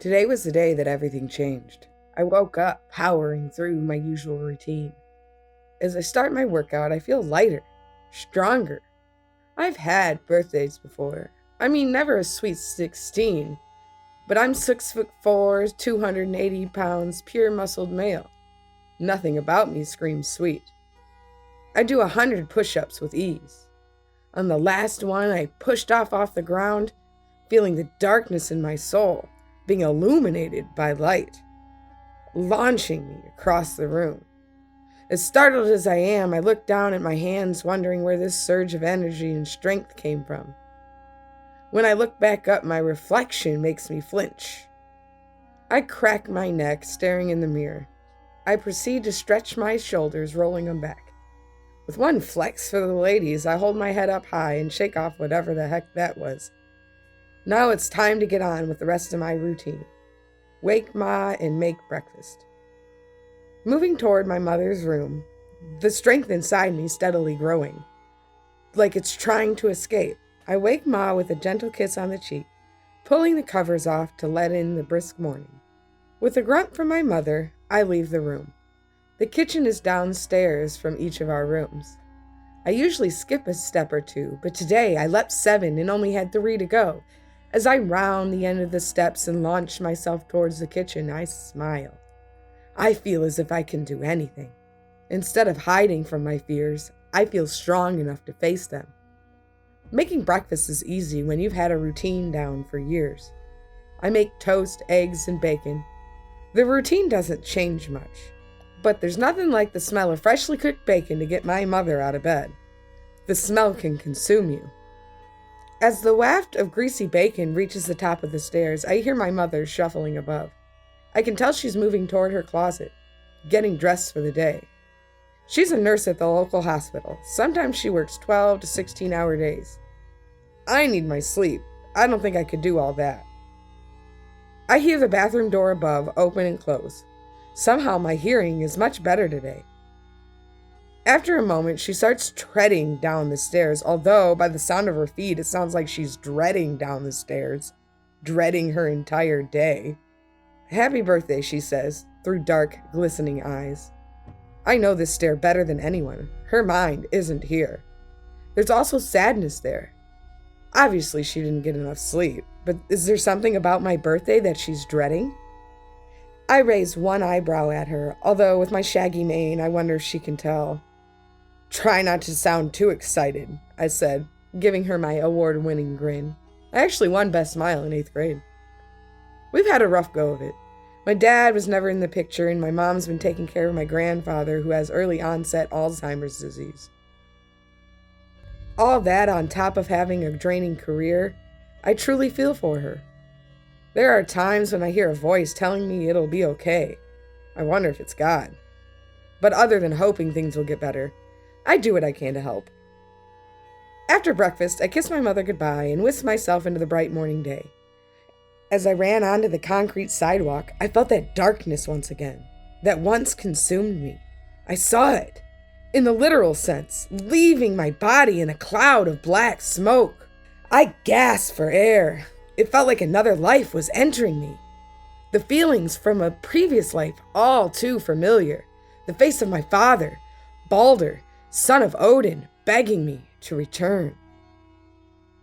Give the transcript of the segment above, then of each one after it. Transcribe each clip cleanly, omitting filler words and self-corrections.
Today was the day that everything changed. I woke up powering through my usual routine. As I start my workout, I feel lighter, stronger. I've had birthdays before. I mean, never a sweet 16, but I'm 6'4", 280 pounds, pure muscled male. Nothing about me screams sweet. I do 100 push-ups with ease. On the last one, I pushed off the ground, feeling the darkness in my soul being illuminated by light, launching me across the room. As startled as I am, I look down at my hands, wondering where this surge of energy and strength came from. When I look back up, my reflection makes me flinch. I crack my neck, staring in the mirror. I proceed to stretch my shoulders, rolling them back. With one flex for the ladies, I hold my head up high and shake off whatever the heck that was. Now it's time to get on with the rest of my routine. Wake Ma and make breakfast. Moving toward my mother's room, the strength inside me steadily growing. Like it's trying to escape, I wake Ma with a gentle kiss on the cheek, pulling the covers off to let in the brisk morning. With a grunt from my mother, I leave the room. The kitchen is downstairs from each of our rooms. I usually skip a step or two, but today I leapt 7 and only had 3 to go. As I round the end of the steps and launch myself towards the kitchen, I smile. I feel as if I can do anything. Instead of hiding from my fears, I feel strong enough to face them. Making breakfast is easy when you've had a routine down for years. I make toast, eggs, and bacon. The routine doesn't change much, but there's nothing like the smell of freshly cooked bacon to get my mother out of bed. The smell can consume you. As the waft of greasy bacon reaches the top of the stairs, I hear my mother shuffling above. I can tell she's moving toward her closet, getting dressed for the day. She's a nurse at the local hospital. Sometimes she works 12 to 16-hour days. I need my sleep. I don't think I could do all that. I hear the bathroom door above open and close. Somehow my hearing is much better today. After a moment, she starts treading down the stairs, although by the sound of her feet, it sounds like she's dreading down the stairs, dreading her entire day. "Happy birthday," she says, through dark, glistening eyes. I know this stair better than anyone. Her mind isn't here. There's also sadness there. Obviously, she didn't get enough sleep, but is there something about my birthday that she's dreading? I raise one eyebrow at her, although with my shaggy mane, I wonder if she can tell. "Try not to sound too excited," I said, giving her my award-winning grin. I actually won Best Smile in 8th grade. We've had a rough go of it. My dad was never in the picture, and my mom's been taking care of my grandfather, who has early onset Alzheimer's disease. All that on top of having a draining career, I truly feel for her. There are times when I hear a voice telling me it'll be okay. I wonder if it's God. But other than hoping things will get better, I do what I can to help. After breakfast, I kiss my mother goodbye and whisk myself into the bright morning day. As I ran onto the concrete sidewalk, I felt that darkness once again, that once consumed me. I saw it, in the literal sense, leaving my body in a cloud of black smoke. I gasped for air. It felt like another life was entering me. The feelings from a previous life, all too familiar. The face of my father, Balder, son of Odin, begging me to return.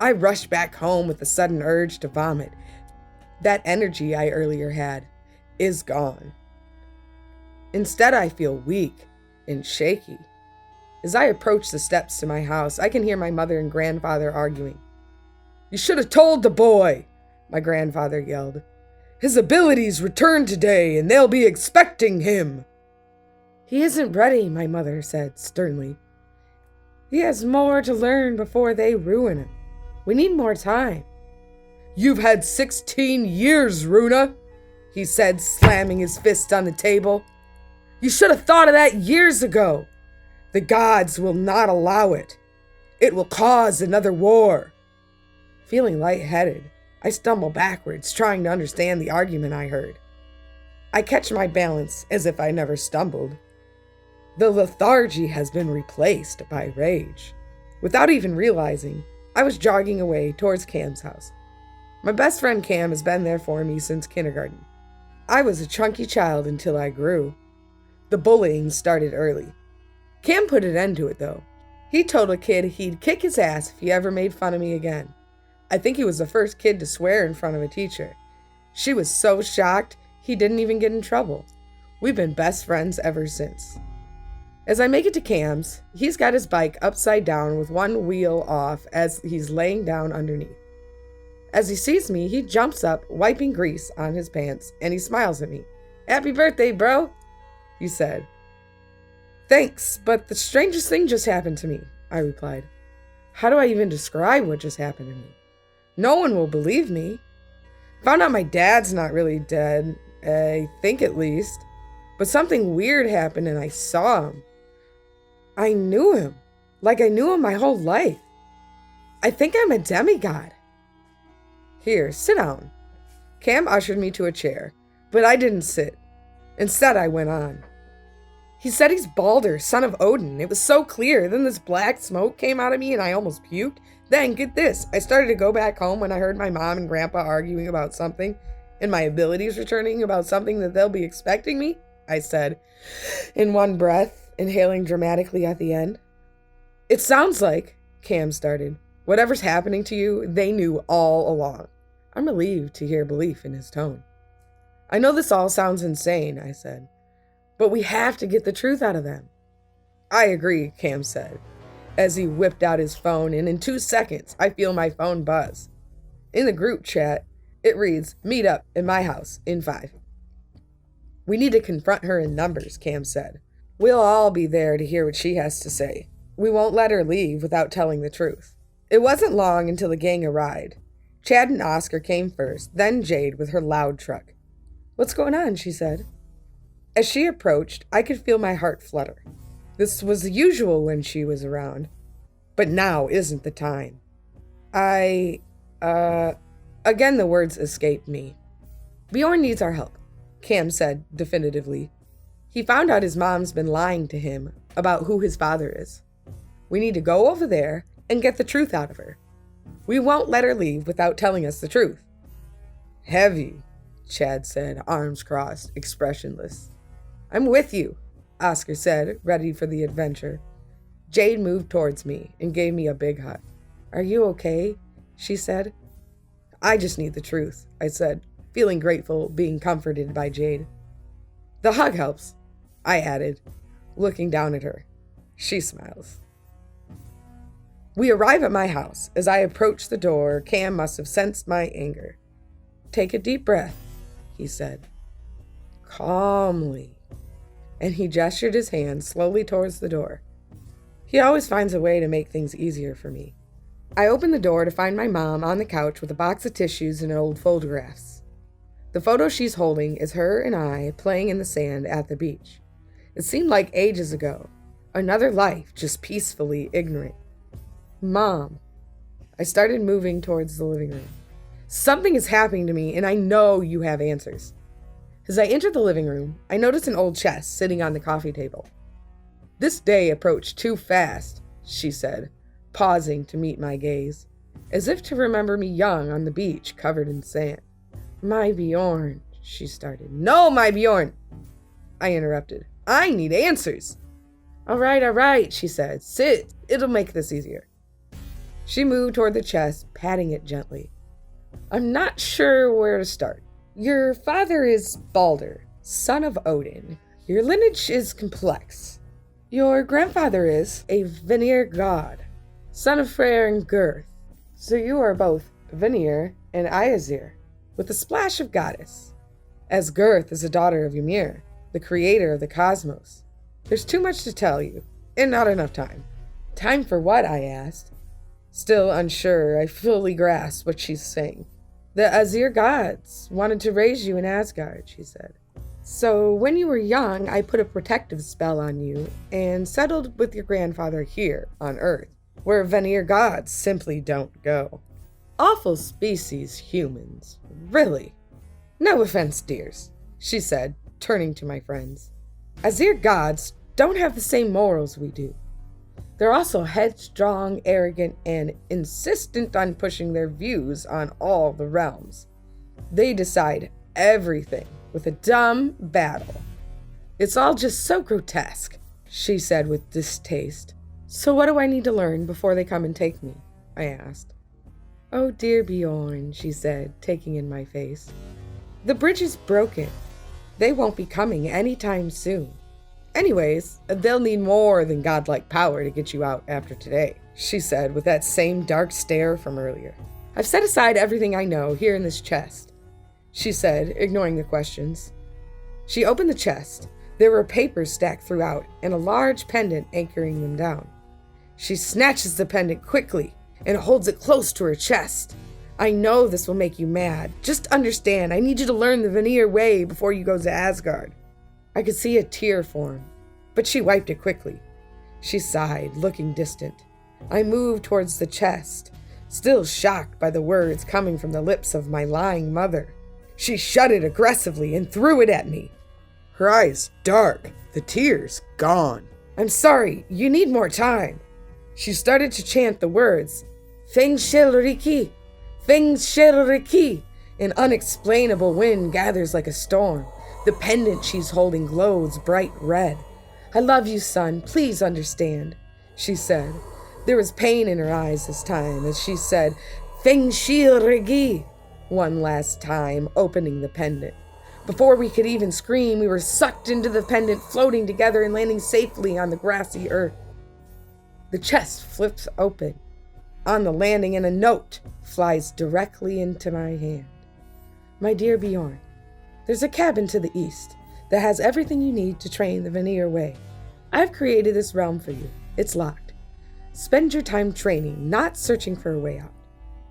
I rushed back home with a sudden urge to vomit. That energy I earlier had is gone. Instead, I feel weak and shaky. As I approach the steps to my house, I can hear my mother and grandfather arguing. "You should have told the boy," my grandfather yelled. "His abilities return today, and they'll be expecting him." "He isn't ready," my mother said sternly. "He has more to learn before they ruin him. We need more time." "You've had 16 years, Runa," he said, slamming his fist on the table. "You should have thought of that years ago. The gods will not allow it. It will cause another war." Feeling lightheaded, I stumble backwards, trying to understand the argument I heard. I catch my balance as if I never stumbled. The lethargy has been replaced by rage. Without even realizing, I was jogging away towards Cam's house. My best friend Cam has been there for me since kindergarten. I was a chunky child until I grew. The bullying started early. Cam put an end to it, though. He told a kid he'd kick his ass if he ever made fun of me again. I think he was the first kid to swear in front of a teacher. She was so shocked, he didn't even get in trouble. We've been best friends ever since. As I make it to Cam's, he's got his bike upside down with one wheel off as he's laying down underneath. As he sees me, he jumps up, wiping grease on his pants, and he smiles at me. "Happy birthday, bro," he said. "Thanks, but the strangest thing just happened to me," I replied. "How do I even describe what just happened to me? No one will believe me. Found out my dad's not really dead, I think at least. But something weird happened and I saw him. I knew him, like I knew him my whole life. I think I'm a demigod." "Here, sit down." Cam ushered me to a chair, but I didn't sit. Instead, I went on. "He said he's Balder, son of Odin. It was so clear. Then this black smoke came out of me and I almost puked. Then, get this, I started to go back home when I heard my mom and grandpa arguing about something, and my abilities returning about something that they'll be expecting me," I said, in one breath, inhaling dramatically at the end. "It sounds like," Cam started, "whatever's happening to you, they knew all along." I'm relieved to hear belief in his tone. "I know this all sounds insane," I said, "but we have to get the truth out of them." "I agree," Cam said, as he whipped out his phone, and in 2 seconds, I feel my phone buzz. In the group chat, it reads, "Meet up at my house in 5. "We need to confront her in numbers," Cam said. "We'll all be there to hear what she has to say. We won't let her leave without telling the truth." It wasn't long until the gang arrived. Chad and Oscar came first, then Jade with her loud truck. "What's going on?" she said. As she approached, I could feel my heart flutter. This was usual when she was around, but now isn't the time. Again the words escaped me. "Bjorn needs our help," Cam said definitively. "He found out his mom's been lying to him about who his father is. We need to go over there and get the truth out of her. We won't let her leave without telling us the truth." "Heavy," Chad said, arms crossed, expressionless. "I'm with you," Oscar said, ready for the adventure. Jade moved towards me and gave me a big hug. "Are you okay?" she said. "I just need the truth," I said, feeling grateful, being comforted by Jade. "The hug helps," I added, looking down at her. She smiles. We arrive at my house. As I approach the door, Cam must have sensed my anger. "Take a deep breath," he said. "Calmly." And he gestured his hand slowly towards the door. He always finds a way to make things easier for me. I open the door to find my mom on the couch with a box of tissues and old photographs. The photo she's holding is her and I playing in the sand at the beach. It seemed like ages ago. Another life, just peacefully ignorant. "Mom." I started moving towards the living room. "Something is happening to me, and I know you have answers." As I entered the living room, I noticed an old chest sitting on the coffee table. "This day approached too fast," she said, pausing to meet my gaze, as if to remember me young on the beach covered in sand. "My Bjorn," she started. "No, my Bjorn," I interrupted. "I need answers." All right, she said. "Sit. It'll make this easier." She moved toward the chest, patting it gently. "I'm not sure where to start. Your father is Balder, son of Odin. Your lineage is complex. Your grandfather is a Vanir god, son of Freyr and Girth. So you are both Vanir and Aesir, with a splash of goddess, as Girth is a daughter of Ymir, the creator of the cosmos. There's too much to tell you, and not enough time." "Time for what?" I asked. Still unsure, I fully grasped what she's saying. "The Aesir gods wanted to raise you in Asgard," she said. "So when you were young, I put a protective spell on you and settled with your grandfather here on Earth, where Vanir gods simply don't go. Awful species, humans. Really. No offense, dears," she said, turning to my friends. "Aesir gods don't have the same morals we do. They're also headstrong, arrogant, and insistent on pushing their views on all the realms. They decide everything with a dumb battle. It's all just so grotesque, she said with distaste. So what do I need to learn before they come and take me? I asked. Oh dear Bjorn, she said, taking in my face. The bridge is broken. They won't be coming anytime soon. Anyways, they'll need more than godlike power to get you out after today, she said with that same dark stare from earlier. I've set aside everything I know here in this chest, she said, ignoring the questions. She opened the chest. There were papers stacked throughout and a large pendant anchoring them down. She snatches the pendant quickly and holds it close to her chest. I know this will make you mad. Just understand, I need you to learn the Vanir way before you go to Asgard. I could see a tear form, but she wiped it quickly. She sighed, looking distant. I moved towards the chest, still shocked by the words coming from the lips of my lying mother. She shut it aggressively and threw it at me. Her eyes dark, the tears gone. I'm sorry, you need more time. She started to chant the words, Fengshilriki, Fengshilriki. An unexplainable wind gathers like a storm. The pendant she's holding glows bright red. I love you, son. Please understand, she said. There was pain in her eyes this time as she said, Fengshilrigi, one last time, opening the pendant. Before we could even scream, we were sucked into the pendant, floating together and landing safely on the grassy earth. The chest flips open on the landing and a note flies directly into my hand. My dear Bjorn, there's a cabin to the east that has everything you need to train the Vanir way. I've created this realm for you. It's locked. Spend your time training, not searching for a way out.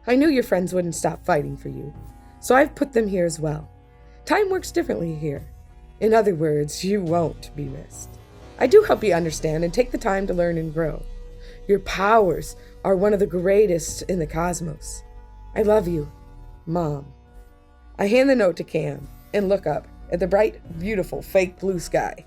I knew your friends wouldn't stop fighting for you, so I've put them here as well. Time works differently here. In other words, you won't be missed. I do hope you understand and take the time to learn and grow. Your powers are one of the greatest in the cosmos. I love you, Mom. I hand the note to Cam and look up at the bright, beautiful, fake blue sky.